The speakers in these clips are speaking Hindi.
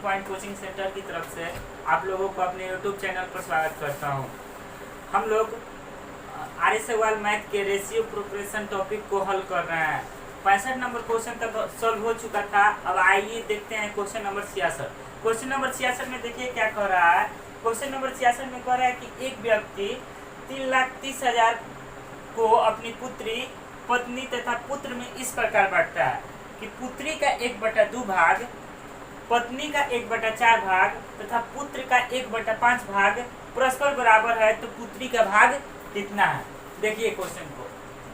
पॉइंट कोचिंग सेंटर की तरफ से आप लोगों को अपने यूट्यूब चैनल पर स्वागत करता हूं। हम लोग आर्य सवाल मैथ के रेशियो प्रोपोर्शन टॉपिक को हल कर रहे हैं। 65 नंबर क्वेश्चन तक सॉल्व हो चुका था। अब आइए देखते हैं क्वेश्चन नंबर 66। क्वेश्चन नंबर 66 में देखिए क्या कह रहा है। क्वेश्चन नंबर 66 में कह रहा है कि एक व्यक्ति 3,30,000 को अपनी पुत्री, पत्नी तथा पुत्र में इस प्रकार बांटता है कि पुत्री का 1/2 भाग, पत्नी का 1/4 भाग तथा पुत्र का 1/5 भाग परस्पर बराबर है, तो पुत्री का भाग कितना है। देखिए क्वेश्चन को,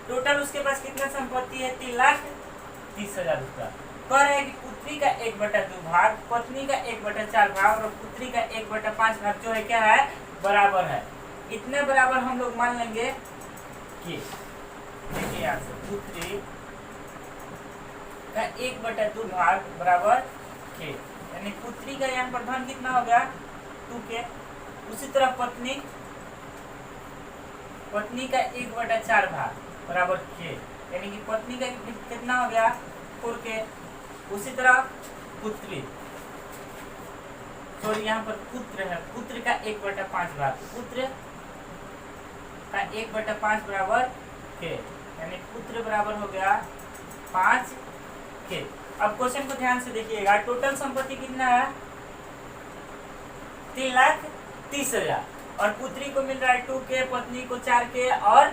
टोटल उसके पास कितना संपत्ति है, 3,30,000 रुपया। कह रहे हैं कि पुत्री का 1/2 भाग, पत्नी का 1/4 भाग और पुत्री का 1/5 भाग जो है क्या है, बराबर है। इतने बराबर हम लोग मान लेंगे कि देखिए यहाँ से पुत्री का 1/2 भाग बराबर के, यानी पुत्री का यहाँ पर धन कितना हो गया 2k। उसी तरह पत्नी का 1/4 भाग बराबर के, यानी कि पत्नी का कितना हो गया 4k। उसी तरह पुत्री, सॉरी यहाँ पर पुत्र है, पुत्र का 1/5 भाग, पुत्र का 1/5 बराबर के, यानी पुत्र बराबर हो गया 5k। अब क्वेश्चन को ध्यान से देखिएगा, टोटल संपत्ति कितना है 3,30,000 और पुत्री को मिल रहा है 2k, पत्नी को 4k और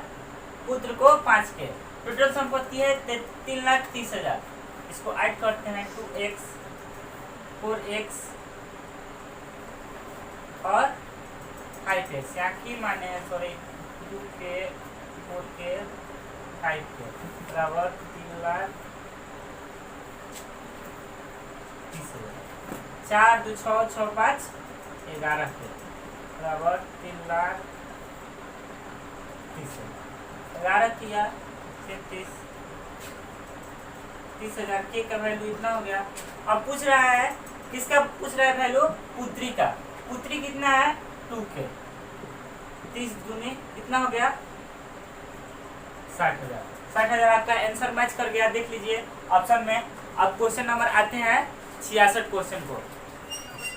पुत्र को 5k। टोटल संपत्ति है 3,30,000। इसको ऐड करते हैं 2x 4x और 5x, यहाँ की माने हैं सॉरी 2k 4k 5k बराबर 3,30,000। 4 2 6 6 5 11 के बराबर 3,30,000। 11 किया 30,000 के का वैल्यू इतना हो गया। अब पूछ रहा है किसका, पूछ रहा है वैल्यू पुत्री का। पुत्री कितना है 2k, 30 दूनी कितना हो गया 60,000। 60,000 आपका आंसर मैच कर गया, देख लीजिए ऑप्शन में। अब क्वेश्चन नंबर आते हैं 66 क्वेश्चन को।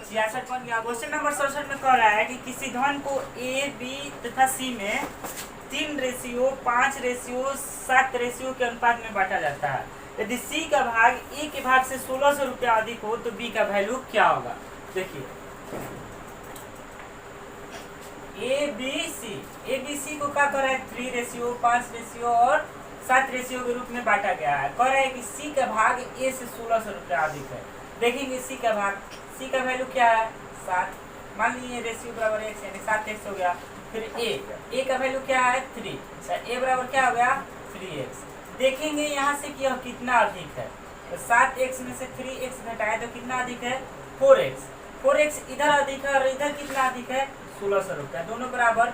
66 बन गया। क्वेश्चन नंबर 67 में कह रहा है कि किसी धन को ए, बी तथा सी में 3:5:7 के अनुपात में बांटा जाता है। यदि सी का भाग ए के भाग से 1,600 रुपया अधिक हो तो बी का वैल्यू क्या होगा। देखिए ए बी सी को क्या कर रहा है 3:, 5:, और 7 के रूप में बांटा गया है। कह रहा है कि सी का भाग ए से 1,600 रुपया अधिक है। देखेंगे सी का भाग, सी का वैल्यू क्या है 7, मान लीजिए रेशियो बराबर x यानी 7x हो गया। फिर ए का वैल्यू क्या है 3, ए बराबर क्या हो गया 3x। देखेंगे यहाँ से कि यह कितना अधिक है, तो 7x में से 3x घटाए तो कितना अधिक है 4x। 4x इधर अधिक है और इधर कितना अधिक है 1,600 रुपया, दोनों बराबर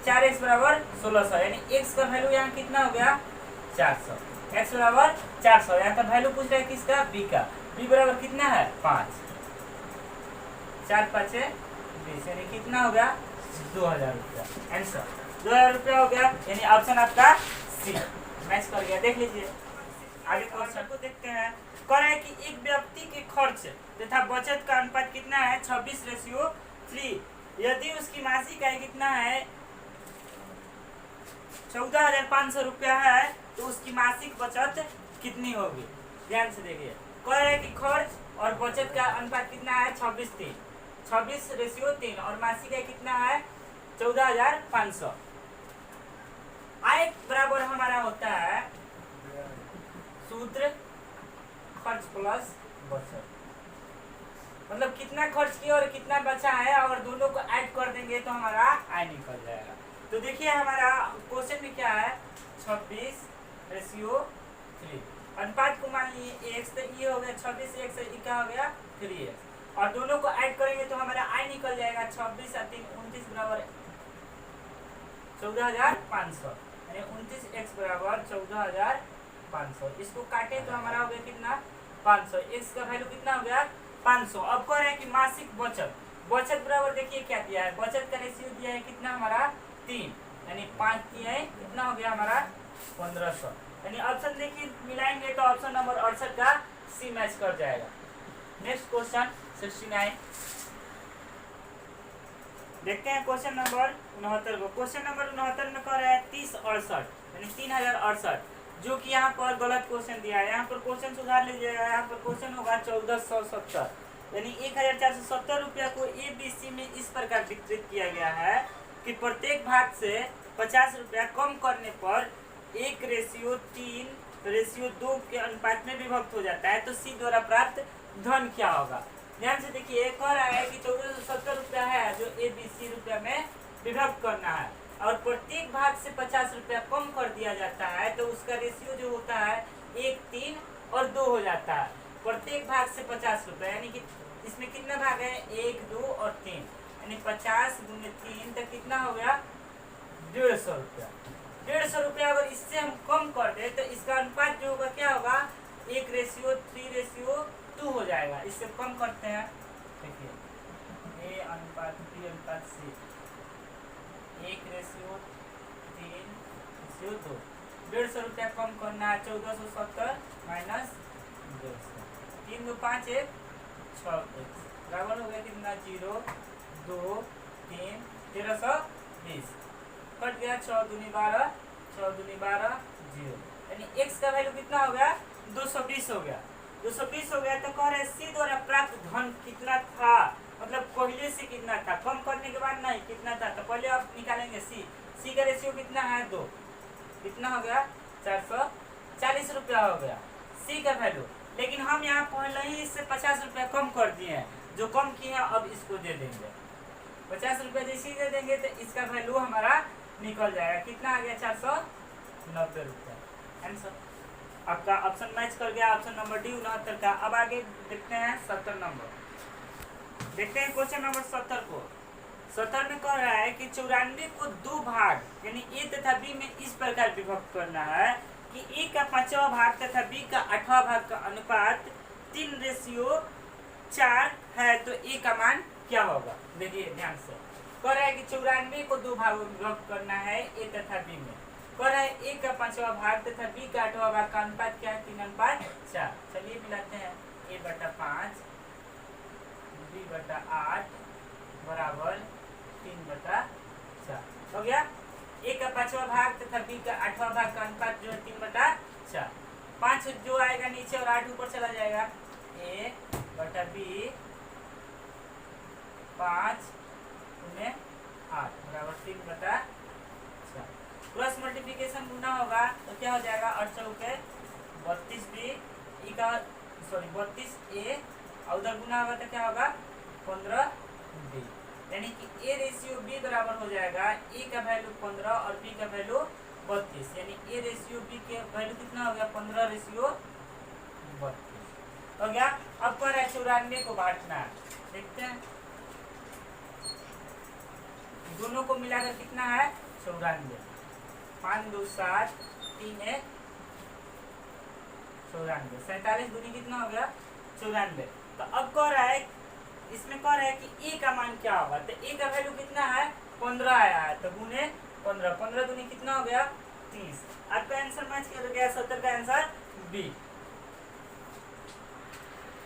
4x बराबर 1,600, यानी x का वैल्यू यहाँ कितना हो गया 400। x बराबर 400, यहाँ का वैल्यू पूछ रहा है किसका b का। b बराबर कितना है 5, 4 5 20, यानी कितना हो गया 2,000 रुपया। आंसर 2,000 रुपया हो गया, यानी ऑप्शन आपका सी मैच कर गया। देख लीजिए आगे क्वेश्चन को देखते हैं। कह रहा है कि एक व्यक्ति के खर्च तथा बचत का अनुपात कितना है 26:3। यदि उसकी मासिक आय कितना है 14,500 रुपया है तो उसकी मासिक बचत कितनी होगी। ध्यान से देखिए, कह रहा है कि खर्च और बचत का अनुपात कितना है 26:3, 26:3 और मासिक आय कितना है 14,500। आय बराबर हमारा होता है सूत्र खर्च प्लस बचत, मतलब कितना खर्च किया और कितना बचा है, और दोनों को ऐड कर देंगे तो हमारा आय निकल जाएगा। तो देखिए हमारा क्वेश्चन में क्या है 26:3, अनुपात को मान लीजिए x, तो ये हो गया 26x, ये क्या हो गया 3x, और दोनों को ऐड करेंगे तो हमारा आय निकल जाएगा 26 और 3 29 बराबर 14,500, यानी 29x बराबर 14,500। इसको काटे तो हमारा हो गया कितना 500, x का वैल्यू कितना हो गया 500। अब कह रहे हैं कि मासिक बचत बराबर देखिए क्या दिया है, बचत का रेशियो दिया है कितना हमारा 3, यानी 5 दिया है, कितना हो गया हमारा 1500, यानी ऑप्शन देखिए मिलाएंगे तो ऑप्शन नंबर 68 का सी मैच कर जाएगा। नेक्स्ट क्वेश्चन 69 देखते हैं। क्वेश्चन नंबर 69 को, क्वेश्चन नंबर 69 में कह रहा है 3068 यानी 3068, जो कि यहाँ पर गलत क्वेश्चन दिया है। यहाँ पर क्वेश्चन सुधार लीजिएगा। यहाँ पर क्वेश्चन होगा 1470 यानी 1470 रुपया को ABC में इस प्रकार वितरित किया गया है कि प्रत्येक भाग से 50 रुपया कम करने पर 1:3:2 के अनुपात में विभक्त हो जाता है। तो C द्वारा प्राप्त धन क्या होगा? ध्यान से देखिए, कह रहा है कि 1470 रुपया है जो ABC रुपया में विभक्त करना है और प्रत्येक भाग से 50 रुपया कम कर दिया जाता है, तो उसका रेशियो जो होता है 1, 3 और 2 हो जाता है। प्रत्येक भाग से 50 रुपया यानी कि इसमें कितने भाग है? 1, 2 और 3 यानी 50 गुने 3 तक कितना हो गया? 150 रुपया। 150 रुपया अगर इससे हम कम कर दे तो इसका अनुपात जो होगा क्या होगा? 1:3:2 हो जाएगा। इससे कम करते हैं, देखिए A अनुपात B अनुपात C 1:3:2। 150 रुपया कम करना है। 1470 माइनस 150, 3 2 5 1 6 बराबर हो गया कितना? 0 2 3 1320 कट गया। 6 दूनी 12, 6 दूनी 12 0 यानी x का वैल्यू कितना हो गया? 220 हो गया। 220 हो गया तो कह रहे C द्वारा प्राप्त धन कितना था, मतलब पहले से कितना था, कम करने के बाद नहीं कितना था। तो पहले आप निकालेंगे C का रेशियो कितना है? 2। कितना हो गया? 440 रुपया हो गया C का वैल्यू। लेकिन हम यहाँ पहले ही इससे 50 रुपया कम कर दिए हैं, जो कम किए हैं अब इसको दे देंगे। 50 रुपया जैसे ही दे देंगे तो इसका वैल्यू हमारा निकल जाएगा। कितना आ गया? 490 रुपया। आंसर आपका ऑप्शन मैच कर गया, ऑप्शन नंबर डी 69 का। अब आगे देखते हैं 70 नंबर। देखते हैं क्वेश्चन नंबर 70 को। 70 में कह रहा है कि 94 को 2 भाग यानी A तथा B में इस प्रकार विभक्त करना है कि A का 5वां भाग तथा B का 8वां भाग का अनुपात 3:4 है। तो A का मान क्या होगा? देखिए ध्यान से, कह रहा है कि 94 को 2 भागों में विभक्त करना है A तथा B में। कह रहा है A का 5वां भाग तथा B का 8वां भाग का अनुपात क्या है? 3:4। चलिए मिलाते हैं। A/5 B/8 बराबर 3/4 हो गया। A का 5वां भाग तथा B का 8वां भाग का अनुपात जो है 3/4। 5 जो आएगा नीचे और 8 ऊपर चला जाएगा। A/B 5 गुने 8 बराबर 3/4। क्रॉस मल्टीप्लिकेशन गुना होगा तो क्या हो जाएगा? 8 चौके 32B 32A और उधर गुना होगा तो क्या होगा? 15B यानी कि A/B बराबर हो जाएगा A का वैल्यू 15 और B का वैल्यू 32 यानी A/B के वैल्यू कितना हो गया? 15:32 हो गया। अब कह रहा है 94 को बांटना है। देखते हैं दोनों को मिलाकर कितना है? 94। 5 2 7 3 1 94। 47 दूनी कितना हो गया? 94। तो अब कह रहा है, इसमें कह रहा है कि A का मान क्या होगा? तो A का वैल्यू कितना है? 15 आया है तो गुने 15। 15 दूनी कितना हो गया? 30। आपका आंसर मैच कर गया 70 का आंसर B।